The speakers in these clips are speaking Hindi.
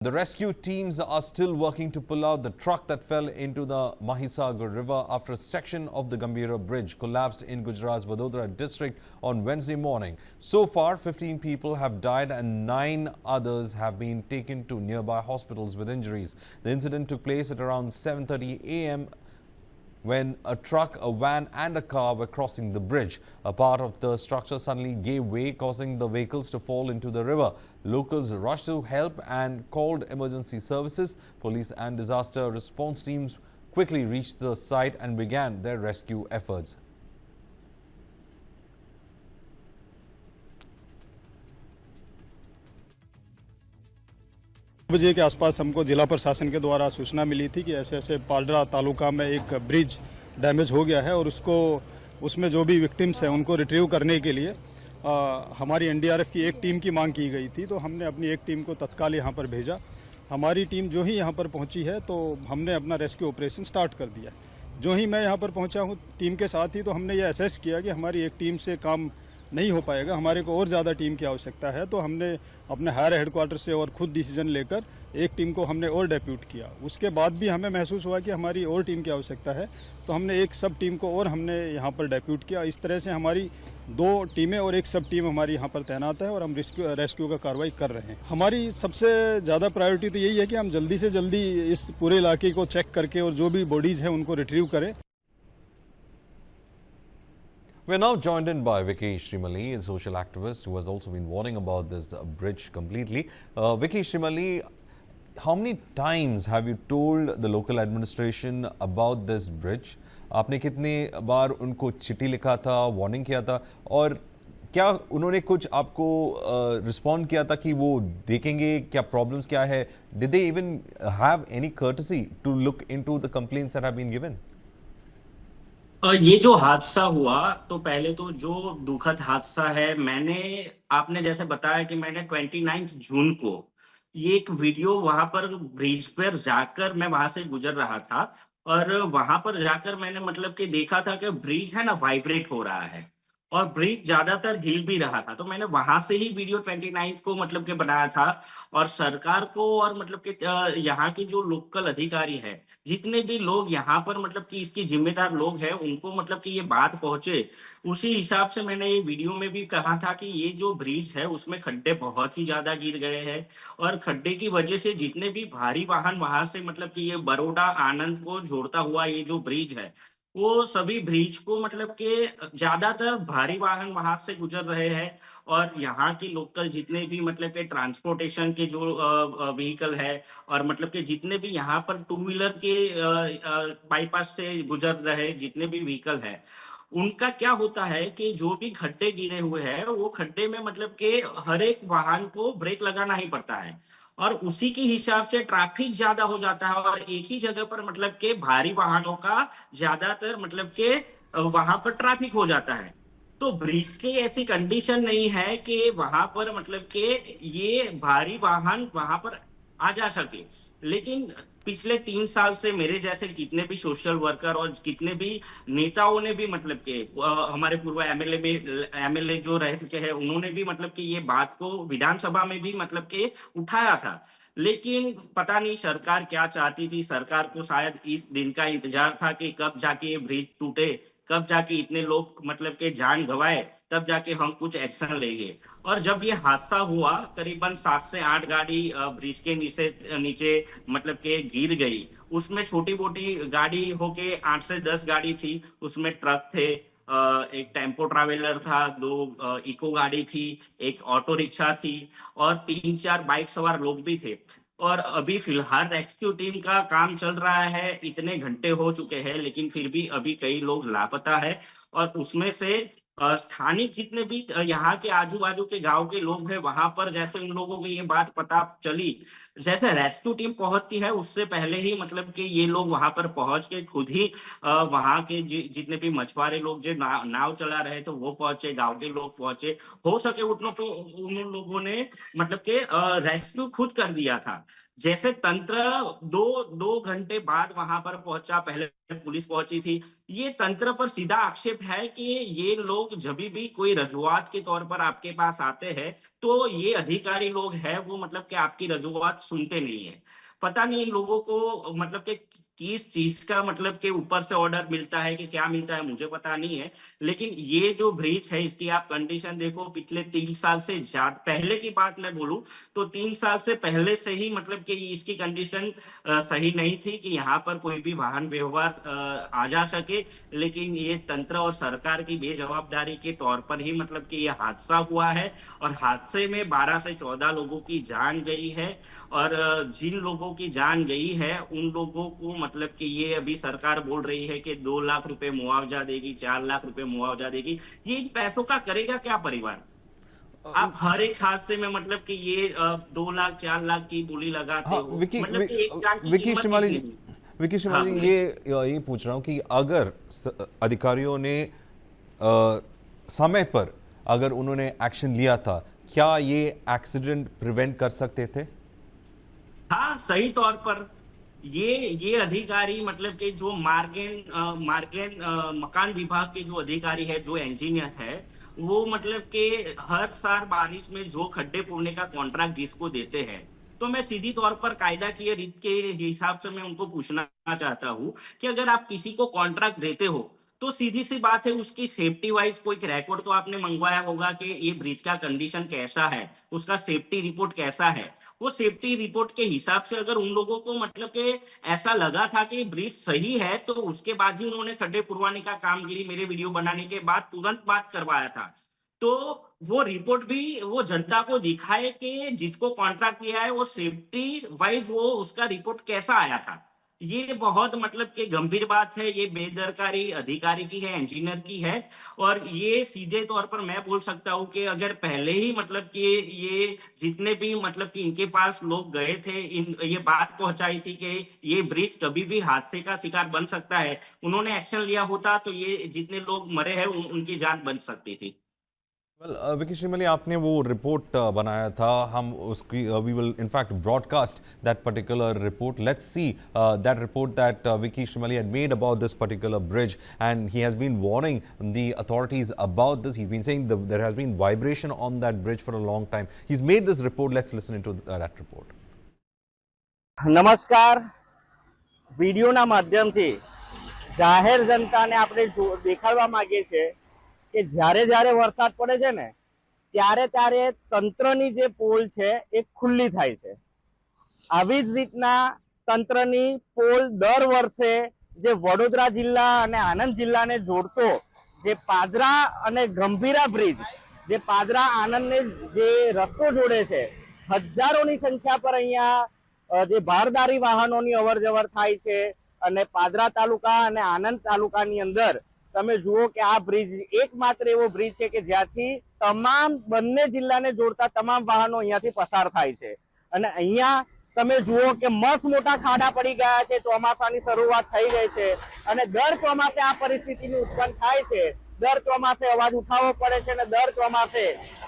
The rescue teams are still working to pull out the truck that fell into the Mahisagar River after a section of the Gambhira Bridge collapsed in Gujarat's Vadodara district on Wednesday morning. So far, 15 people have died and 9 others have been taken to nearby hospitals with injuries. The incident took place at around 7:30 a.m. when a truck, a van and a car were crossing the bridge. A part of the structure suddenly gave way, causing the vehicles to fall into the river. Locals rushed to help and called emergency services. Police and disaster response teams quickly reached the site and began their rescue efforts. बजे के आसपास हमको जिला प्रशासन के द्वारा सूचना मिली थी कि ऐसे ऐसे पालड़ा तालुका में एक ब्रिज डैमेज हो गया है और उसमें जो भी विक्टिम्स हैं उनको रिट्रीव करने के लिए हमारी एनडीआरएफ की एक टीम की मांग की गई थी। तो हमने अपनी एक टीम को तत्काल यहाँ पर भेजा। हमारी टीम जो ही यहाँ पर पहुँची है तो हमने अपना रेस्क्यू ऑपरेशन स्टार्ट कर दिया। जो ही मैं यहाँ पर पहुँचा हूँ टीम के साथ ही, तो हमने ये असेस किया कि हमारी एक टीम से काम नहीं हो पाएगा, हमारे को और ज़्यादा टीम की आवश्यकता है। तो हमने अपने हायर हेडक्वार्टर से और खुद डिसीजन लेकर एक टीम को हमने और डेप्यूट किया। उसके बाद भी हमें महसूस हुआ कि हमारी और टीम की आवश्यकता है, तो हमने एक सब टीम को और हमने यहाँ पर डेप्यूट किया। इस तरह से हमारी 2 टीमें और एक सब टीम हमारी यहाँ पर तैनात है और हम रेस्क्यू का कार्रवाई कर रहे हैं। हमारी सबसे ज़्यादा प्रायोरिटी तो यही है कि हम जल्दी से जल्दी इस पूरे इलाके को चेक करके और जो भी बॉडीज़ हैं उनको रिट्रीव करें। We're now joined in by Vicky Shrimali, a social activist who has also been warning about this bridge completely. Vicky Shrimali, how many times have you told the local administration about this bridge? आपने कितने बार उनको चिट्ठी लिखा था, वार्निंग किया था, और क्या उन्होंने कुछ आपको रिस्पॉन्ड किया था कि वो देखेंगे क्या प्रॉब्लम्स क्या है? Did they even have any courtesy to look into the complaints that have been given? ये जो हादसा हुआ, तो पहले तो जो दुखद हादसा है, आपने जैसे बताया कि मैंने 29 जून को ये एक वीडियो वहां पर ब्रिज पर जाकर मैं वहां से गुजर रहा था और वहां पर जाकर मैंने मतलब कि देखा था कि ब्रिज है ना वाइब्रेट हो रहा है और ब्रिज ज्यादातर हिल भी रहा था। तो मैंने वहां से ही वीडियो 29 को मतलब के बनाया था और सरकार को और मतलब कि यहाँ के जो लोकल अधिकारी है, जितने भी लोग यहाँ पर मतलब कि इसके जिम्मेदार लोग हैं, उनको मतलब कि ये बात पहुंचे, उसी हिसाब से मैंने ये वीडियो में भी कहा था कि ये जो ब्रिज है उसमें खड्डे बहुत ही ज्यादा गिर गए हैं और खड्डे की वजह से जितने भी भारी वाहन वहां से मतलब कि ये बड़ौदा आनंद को जोड़ता हुआ ये जो ब्रिज है, वो सभी ब्रिज को मतलब कि ज्यादातर भारी वाहन वहां से गुजर रहे हैं और यहाँ की लोकल जितने भी मतलब के ट्रांसपोर्टेशन के जो व्हीकल है और मतलब कि जितने भी यहाँ पर टू व्हीलर के बाईपास से गुजर रहे जितने भी व्हीकल है, उनका क्या होता है कि जो भी खड्डे गिरे हुए हैं वो खड्डे में मतलब के हर एक वाहन को ब्रेक लगाना ही पड़ता है और उसी के हिसाब से ट्रैफिक ज्यादा हो जाता है और एक ही जगह पर मतलब के भारी वाहनों का ज्यादातर मतलब के वहां पर ट्रैफिक हो जाता है। तो ब्रिज की ऐसी कंडीशन नहीं है कि वहां पर मतलब के ये भारी वाहन वहां पर आ जा सके। लेकिन पिछले 3 साल से मेरे जैसे कितने भी सोशल वर्कर और कितने भी नेताओं ने भी मतलब के हमारे पूर्व एमएलए जो रह चुके हैं, उन्होंने भी मतलब कि ये बात को विधानसभा में भी मतलब के उठाया था। लेकिन पता नहीं सरकार क्या चाहती थी, सरकार को शायद इस दिन का इंतजार था कि कब जाके ये ब्रिज टूटे, कब जाके इतने लोग मतलब के जान गंवाए, तब जाके हम कुछ एक्शन लेंगे। और जब ये हादसा हुआ, करीबन 7 से 8 गाड़ी ब्रिज के नीचे नीचे मतलब के गिर गई। उसमें छोटी मोटी गाड़ी होके 8 से 10 गाड़ी थी, उसमें ट्रक थे, एक टेम्पो ट्रैवलर था, 2 इको गाड़ी थी, एक ऑटो रिक्शा थी और 3-4 बाइक सवार लोग भी थे। और अभी फिलहाल रेस्क्यू टीम का काम चल रहा है, इतने घंटे हो चुके हैं लेकिन फिर भी अभी कई लोग लापता है और उसमें से स्थानिक जितने भी यहाँ के आजू-बाजू के गाँव के लोग हैं, वहां पर जैसे उन लोगों को ये बात पता चली, जैसे रेस्क्यू टीम पहुंचती है उससे पहले ही मतलब कि ये लोग वहां पर पहुंच के खुद ही वहां के जितने भी मछुआरे लोग जो नाव चला रहे थे वो पहुंचे, गांव के लोग पहुंचे, हो सके उतनों को उन लोगों ने मतलब के रेस्क्यू खुद कर दिया था। जैसे तंत्र दो घंटे बाद वहां पर पहुंचा, पहले पुलिस पहुंची थी। ये तंत्र पर सीधा आक्षेप है कि ये लोग जब भी कोई रजूआत के तौर पर आपके पास आते हैं, तो ये अधिकारी लोग हैं वो मतलब कि आपकी रजूआत सुनते नहीं है। पता नहीं इन लोगों को मतलब कि किस चीज का मतलब के ऊपर से ऑर्डर मिलता है कि क्या मिलता है, मुझे पता नहीं है। लेकिन ये जो ब्रीच है इसकी आप कंडीशन देखो, पिछले 3 साल से ज्यादा पहले की बात मैं बोलूं तो 3 साल से पहले से ही मतलब कि इसकी कंडीशन सही नहीं थी कि यहाँ पर कोई भी वाहन व्यवहार आ जा सके। लेकिन ये तंत्र और सरकार की बेजवाबदारी के तौर पर ही मतलब कि ये हादसा हुआ है, और हादसे में 12 से 14 लोगों की जान गई है। और जिन लोगों की जान गई है उन लोगों को मतलब कि ये अभी सरकार बोल रही है कि 2 लाख रुपए मुआवजा देगी, 4 लाख रुपए मुआवजा देगी। ये इन पैसों का करेगा क्या परिवार? आप हर एक हादसे में मतलब कि ये 2 लाख 4 लाख की बोली लगाते हाँ, हो, विकी मतलब कि एक जान की विकी कीमत श्रीमाली कितनी जी, है? विकी हाँ श्रीमाली जी, बोलिए। ये पूछ रहा हूँ कि अगर अधिकारियों ने समय पर अगर उन्होंने एक्शन लिया था, क्या ये एक्सीडेंट प्रिवेंट कर सकते थे? हाँ, सही तौर पर ये अधिकारी मतलब कि जो मकान विभाग के जो अधिकारी है, जो इंजीनियर है, वो मतलब कि हर साल बारिश में जो खड्डे पूरने का कॉन्ट्रैक्ट जिसको देते हैं, तो मैं सीधी तौर पर कायदा की रीत के हिसाब से मैं उनको पूछना चाहता हूँ कि अगर आप किसी को कॉन्ट्रैक्ट देते हो तो सीधी सी बात है, उसकी सेफ्टी वाइज कोई रिकॉर्ड तो आपने मंगवाया होगा कि ये ब्रिज का कंडीशन कैसा है, उसका सेफ्टी रिपोर्ट कैसा है। वो सेफ्टी रिपोर्ट के हिसाब से अगर उन लोगों को मतलब कि ऐसा लगा था कि ब्रिज सही है, तो उसके बाद ही उन्होंने खड्डे पुरवाने का कामगिरी मेरे वीडियो बनाने के बाद तुरंत बात करवाया था। तो वो रिपोर्ट भी वो जनता को दिखाए कि जिसको कॉन्ट्रैक्ट दिया है वो सेफ्टी वाइज वो उसका रिपोर्ट कैसा आया था। ये बहुत मतलब कि गंभीर बात है, ये बेदरकारी अधिकारी की है, इंजीनियर की है। और ये सीधे तौर पर मैं बोल सकता हूँ कि अगर पहले ही मतलब कि ये जितने भी मतलब कि इनके पास लोग गए थे, इन ये बात पहुंचाई थी कि ये ब्रिज कभी भी हादसे का शिकार बन सकता है, उन्होंने एक्शन लिया होता तो ये जितने लोग मरे हैं उनकी जान बच सकती थी। वेल, विकी श्रीमली, आपने वो रिपोर्ट बनाया था, हम उसकी we will in fact broadcast that particular report. Let's see that report that Vicky Shrimali had made about this particular bridge, and he has been warning the authorities about this. He's been saying there has been vibration on that bridge for a long time. He's made this report. Let's listen into that report. નમસ્કાર. વિડીયોના માધ્યમથી જાહેર જનતાને આપણે દેખાડવા માંગીએ છીએ કે જ્યારે જ્યારે વરસાદ પડે છે ને ત્યારે ત્યારે તંત્રની જે પોલ છે એ ખુલ્લી થાય છે. આવી જ રીતના તંત્રની પોલ દર વર્ષે જે વડોદરા જિલ્લા અને આણંદ જિલ્લાને જોડતો જે પાદરા અને ગંભીરા બ્રિજ, જે પાદરા આણંદને જે રસ્તો જોડે છે, હજારોની સંખ્યા પર અહીંયા જે ભારદારી વાહનોની અવર જવર થાય છે. અને પાદરા તાલુકા અને આણંદ તાલુકાની અંદર તમે જુઓ કે આ બ્રિજ એકમાત્ર એવો બ્રિજ છે કે જ્યાંથી તમામ બંને જિલ્લાને જોડતા તમામ વાહનો અહીંયાથી પસાર થાય છે. અને અહીંયા તમે જુઓ કે મસ્ત મોટા ખાડા પડી ગયા છે. ચોમાસાની શરૂઆત થઈ ગઈ છે અને દર ચોમાસે આ પરિસ્થિતિનું ઉત્પન્ન થાય છે. દર ચોમાસે અવાજ ઉઠાવવો પડે છે અને દર ચોમાસે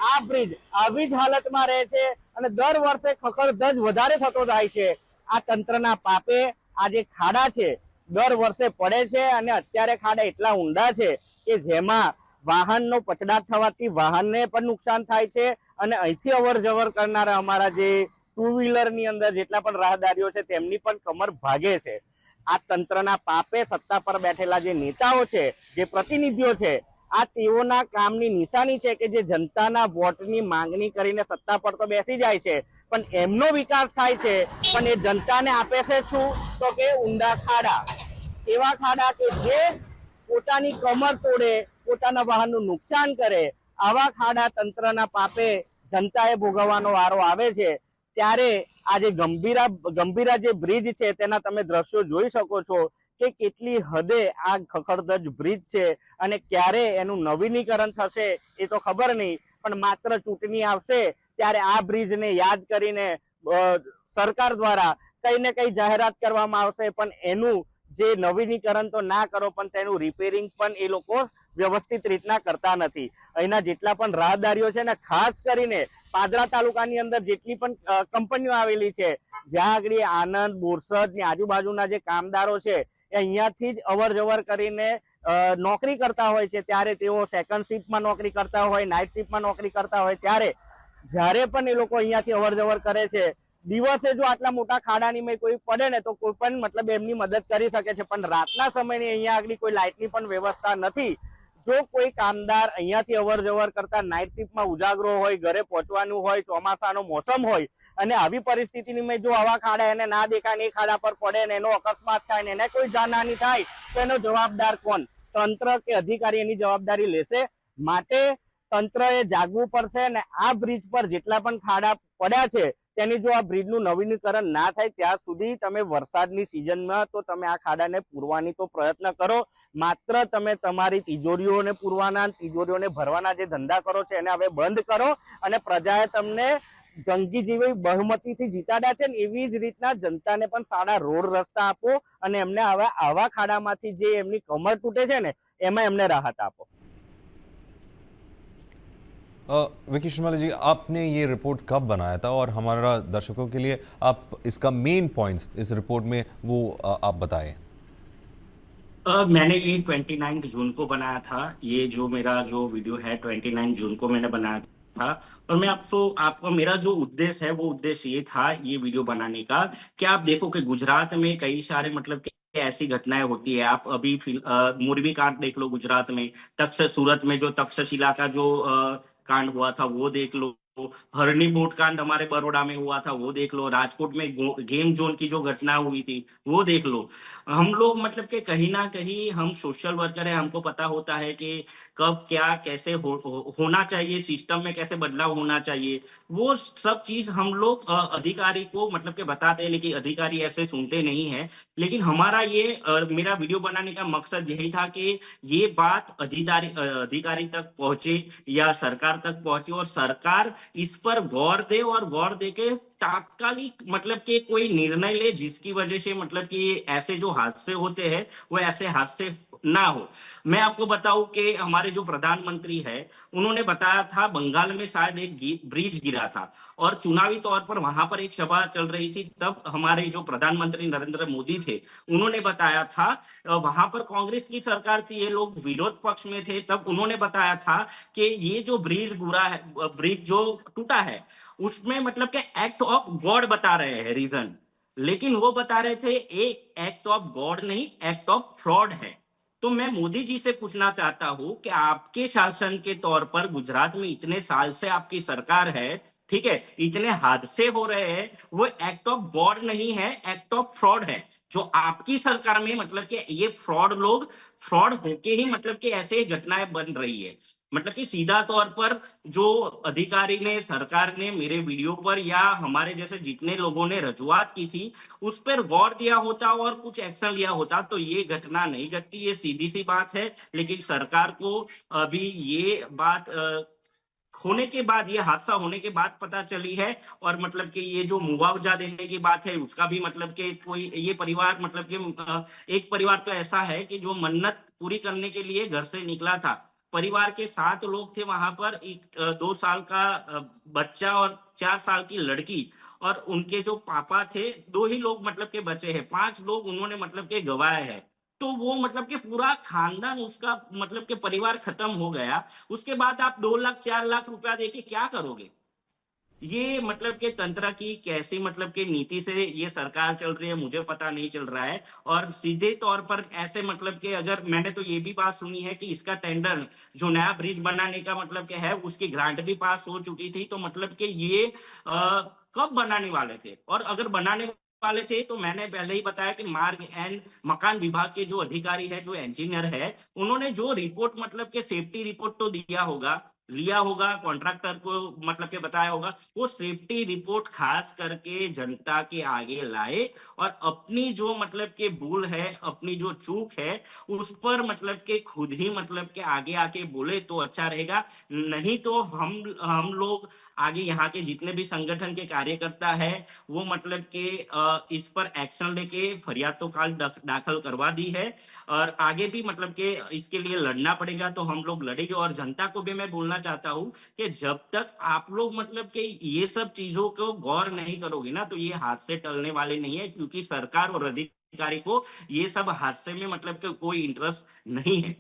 આ બ્રિજ આવી જ હાલતમાં રહે છે અને દર વર્ષે ખખડધજ વધારે થતો જાય છે. આ તંત્રના પાપે આ જે ખાડા છે દર વર્ષે પડે છે અને અત્યારે ખાડા એટલા ઊંડા છે કે જેમાં વાહનનો પછડાટ થવાથી વાહનને પણ નુકસાન થાય છે અને અહીંથી અવર જવર કરનારા અમારા જે ટુ વ્હીલરની અંદર જેટલા પણ રાહદારીઓ છે તેમની પણ કમર ભાગે છે. આ તંત્રના પાપે સત્તા પર બેઠેલા જે નેતાઓ છે, જે પ્રતિનિધિઓ છે, આ તેઓના કામની નિશાની છે કે જે જનતાના વોટની માંગણી કરીને સત્તા પર તો બેસી જાય છે પણ એમનો વિકાસ થાય છે પણ એ જનતાને આપે છે શું? તો કે ઊંડા ખાડા. એવા ખાડા કે જે પોતાની કમર તોડે, પોતાના વાહનનું નુકસાન કરે. આવા ખાડા તંત્રના પાપે જનતાએ ભોગવવાનો વારો આવે છે. ત્યારે આ જે ગંભીરા જે બ્રિજ છે તેના તમે દ્રશ્યો જોઈ શકો છો કે કેટલી હદે આ ખખડધજ બ્રિજ છે અને ક્યારે એનું નવીનીકરણ થશે એ તો ખબર નહીં, પણ માત્ર ચૂંટણી આવશે ત્યારે આ બ્રિજને યાદ કરીને સરકાર દ્વારા કઈ ને કઈ જાહેરાત કરવામાં આવશે, પણ એનું જે નવીનીકરણ તો ના કરો પણ તેનું રિપેરિંગ પણ એ લોકો વ્યવસ્થિત રીતના કરતા નથી. અહીંના જેટલા પણ રાહદારીઓ છે ને, ખાસ કરીને પાદરા તાલુકાની અંદર જેટલી પણ કંપનીઓ આવેલી છે, જ્યાં આગળ આનંદ, બોરસદ ની આજુબાજુના જે કામદારો છે એ અહીંયાથી જ અવર જવર કરીને નોકરી કરતા હોય છે. ત્યારે તેઓ સેકન્ડ શિફ્ટમાં નોકરી કરતા હોય, નાઇટ શિફ્ટમાં નોકરી કરતા હોય, ત્યારે જ્યારે પણ એ લોકો અહીંયાથી અવર જવર કરે છે, દિવસે જો આટલા મોટા ખાડાની મેં કોઈ પડે ને તો કોઈ પણ મતલબ એમની મદદ કરી શકે છે, પણ રાતના સમયની અહીંયા આગળ કોઈ લાઇટની પણ વ્યવસ્થા નથી. જો કોઈ કામદાર અહીંયાથી અવર જવર કરતા નાઇટ શિફ્ટમાં ઉજાગરો હોય, ઘરે પહોંચવાનું હોય, ચોમાસાનો મોસમ હોય, અને આવી પરિસ્થિતિની મેં જો આવા ખાડા એને ના દેખાય ને એ ખાડા પર પડે ને એનો અકસ્માત થાય ને એને કોઈ જાનહાની થાય તો એનો જવાબદાર કોણ? તંત્ર કે અધિકારી એની જવાબદારી લેશે? માટે તંત્રએ જાગવું પડશે ને આ બ્રિજ પર જેટલા પણ ખાડા પડ્યા છે તેની જો આ બ્રિજનું નવીનીકરણ ના થાય ત્યાં સુધી તમે વરસાદની સિઝનમાં તો તમે આ ખાડાને પૂરવાની તો પ્રયત્ન કરો. માત્ર તમે તમારી તિજોરીઓને પૂરવાના, તિજોરીઓને ભરવાના જે ધંધા કરો છો એને હવે બંધ કરો, અને પ્રજાએ તમને જંગી જેવી બહુમતીથી જીતાડ્યા છે ને એવી જ રીતના જનતાને પણ સારા રોડ રસ્તા આપો, અને એમને હવે આવા ખાડામાંથી જે એમની કમર તૂટે છે ને એમાં એમને રાહત આપો. विकी श्रीमाली जी, आपने ये रिपोर्ट कब बनाया था और हमारा दर्शकों के लिए आप इसका मेन पॉइंट्स इस रिपोर्ट में वो आप बताएं। मैंने ये 29 जून को बनाया था। ये जो मेरा जो वीडियो है 29 जून को मैंने बनाया था, और मैं आपको मेरा जो उद्देश्य है वो उद्देश्य ये था ये वीडियो बनाने का कि आप देखो कि गुजरात में कई सारे मतलब कि ऐसी घटनाएं होती है। आप अभी मोरबी कांड देख लो गुजरात में, सूरत में जो तक्षशिला का जो कांड हुआ था वो देख लो, हरणी बोट कांड हमारे बड़ौदा में हुआ था वो देख लो, राजकोट में गेम जोन की जो घटना हुई थी वो देख लो। हम लोग मतलब कि कहीं ना कहीं हम सोशल वर्कर है, हमको पता होता है कि कब क्या कैसे होना चाहिए, सिस्टम में कैसे बदलाव होना चाहिए, वो सब चीज हम लोग अधिकारी को मतलब कि बताते हैं, लेकिन अधिकारी ऐसे सुनते नहीं है। लेकिन हमारा ये मेरा वीडियो बनाने का मकसद यही था कि ये बात अधिकारी तक पहुंचे या सरकार तक पहुंचे, और सरकार इस पर गौर दे, और गौर दे के तात्कालिक मतलब कि कोई निर्णय ले जिसकी वजह से मतलब कि ऐसे जो हादसे होते हैं वो ऐसे हादसे ना हो। मैं आपको बताऊं कि हमारे जो प्रधानमंत्री है उन्होंने बताया था बंगाल में शायद एक ब्रिज गिरा था, और चुनावी तौर पर वहां पर एक सभा चल रही थी, तब हमारे जो प्रधानमंत्री नरेंद्र मोदी थे उन्होंने बताया था, वहां पर कांग्रेस की सरकार थी, ये लोग विरोध पक्ष में थे, तब उन्होंने बताया था कि ये जो ब्रिज जो टूटा है उसमें मतलब कि एक्ट ऑफ गॉड बता रहे हैं रीजन, लेकिन वो बता रहे थे ये एक्ट ऑफ गॉड नहीं, एक्ट ऑफ फ्रॉड है। तो मैं मोदी जी से पूछना चाहता हूं कि आपके शासन के तौर पर गुजरात में इतने साल से आपकी सरकार है, ठीक है, इतने हादसे हो रहे हैं, वो एक्ट ऑफ गॉड नहीं है, एक्ट ऑफ फ्रॉड है। जो आपकी सरकार में मतलब कि ये फ्रॉड होके ही मतलब कि ऐसे घटनाएं बन रही है। मतलब कि सीधा तौर पर जो अधिकारी ने, सरकार ने मेरे वीडियो पर या हमारे जैसे जितने लोगों ने रजूआत की थी उस पर गौर दिया होता और कुछ एक्शन लिया होता तो ये घटना नहीं घटती, ये सीधी सी बात है। लेकिन सरकार को अभी ये बात होने के बाद, ये हादसा होने के बाद पता चली है, और मतलब कि ये जो मुआवजा देने की बात है उसका भी मतलब कि कोई ये परिवार मतलब कि एक परिवार तो ऐसा है कि जो मन्नत पूरी करने के लिए घर से निकला था, परिवार के 7 लोग थे वहां पर, एक 2 साल का बच्चा और 4 साल की लड़की, और उनके जो पापा थे 2 ही लोग मतलब के बचे हैं, 5 लोग उन्होंने मतलब के गवाए हैं। तो वो मतलब कि पूरा खानदान उसका मतलब कि परिवार खत्म हो गया। उसके बाद आप 2 लाख 4 लाख रुपया देके क्या करोगे? ये मतलब कि तंत्र की कैसी मतलब कि नीति से ये सरकार चल रही है मुझे पता नहीं चल रहा है। और सीधे तौर पर ऐसे मतलब कि अगर मैंने तो ये भी बात सुनी है कि इसका टेंडर जो नया ब्रिज बनाने का मतलब कि है उसकी ग्रांट भी पास हो चुकी थी, तो मतलब कि ये कब बनाने वाले थे? और अगर बनाने वाले थे तो मैंने पहले ही बताया कि मार्ग एंड मकान विभाग के जो अधिकारी है, जो इंजीनियर है, उन्होंने जो रिपोर्ट मतलब कि सेफ्टी रिपोर्ट तो दिया होगा, लिया होगा, कॉन्ट्रैक्टर को मतलब के बताया होगा, वो सेफ्टी रिपोर्ट खास करके जनता के आगे लाए और अपनी जो मतलब के भूल है, अपनी जो चूक है, उस पर मतलब के खुद ही मतलब के आगे आके बोले तो अच्छा रहेगा। नहीं तो हम लोग आगे यहाँ के जितने भी संगठन के कार्यकर्ता है, वो मतलब के इस पर एक्शन लेके फरियाद तो काल दाखिल करवा दी है और आगे भी मतलब के इसके लिए लड़ना पड़ेगा तो हम लोग लड़ेंगे। और जनता को भी मैं बोलना चाहता हूँ कि जब तक आप लोग मतलब कि ये सब चीजों को गौर नहीं करोगे ना, तो ये हादसे टलने वाले नहीं है, क्योंकि सरकार और अधिकारी को ये सब हादसे में मतलब कि कोई इंटरेस्ट नहीं है।